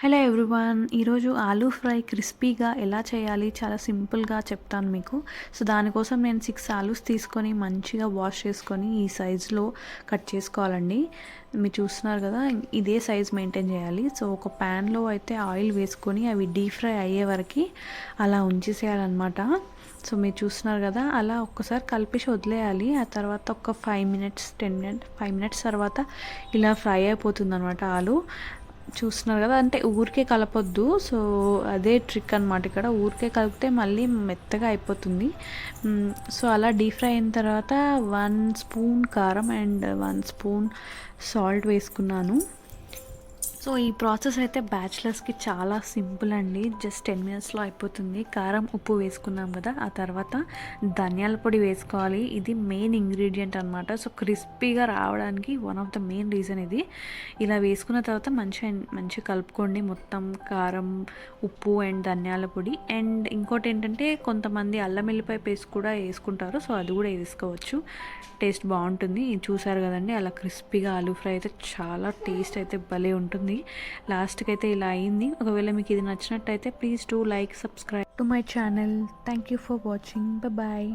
Hello everyone, ఈరోజు aloo fry క్రిస్పీగా ఎలా చేయాలి చాలా సింపుల్గా చెప్తాను మీకు. సో దానికోసం నేను 6 ఆలూస్ తీసుకొని మంచిగా వాష్ చేసుకొని ఈ సైజులో కట్ చేసుకోవాలండి. మీరు చూస్తున్నారు కదా, ఇదే సైజ్ మెయింటైన్ చేయాలి. సో ఒక ప్యాన్లో అయితే ఆయిల్ వేసుకొని అవి డీప్ ఫ్రై అయ్యే వరకు అలా ఉంచేసేయాలన్నమాట. సో మీరు చూస్తున్నారు కదా, అలా ఒక్కసారి కలిపేసి వదిలేయాలి. ఆ తర్వాత ఒక 5 మినిట్స్ తర్వాత ఇలా ఫ్రై అయిపోతుంది అనమాట ఆలు. చూస్తున్నారు కదా, అంటే ఊరికే కలపొద్దు. సో అదే ట్రిక్ అనమాట. ఇక్కడ ఊరికే కలిపితే మళ్ళీ మెత్తగా అయిపోతుంది. సో అలా డీప్ ఫ్రై అయిన తర్వాత 1 స్పూన్ కారం అండ్ 1 స్పూన్ సాల్ట్ వేసుకున్నాను. సో ఈ ప్రాసెస్ అయితే బ్యాచిలర్స్కి చాలా సింపుల్ అండి. జస్ట్ 10 మినిట్స్లో అయిపోతుంది. కారం ఉప్పు వేసుకున్నాం కదా, ఆ తర్వాత ధనియాల పొడి వేసుకోవాలి. ఇది మెయిన్ ఇంగ్రీడియంట్ అనమాట. సో క్రిస్పీగా రావడానికి one of the main reason ఇది. ఇలా వేసుకున్న తర్వాత మంచిగా కలుపుకోండి మొత్తం. కారం, ఉప్పు అండ్ ధనియాల పొడి. అండ్ ఇంకోటి ఏంటంటే, కొంతమంది అల్లం వెల్లిపాయ పేస్ట్ కూడా వేసుకుంటారు. సో అది కూడా వేసుకోవచ్చు, టేస్ట్ బాగుంటుంది. చూసారు కదండి, అలా క్రిస్పీగా ఆలూ ఫ్రై అయితే చాలా టేస్ట్ అయితే భలే ఉంటుంది. లాస్ట్కి అయితే ఇలా అయింది. ఒకవేళ మీకు ఇది నచ్చినట్టయితే please do like, subscribe to my channel. Thank you for watching. Bye.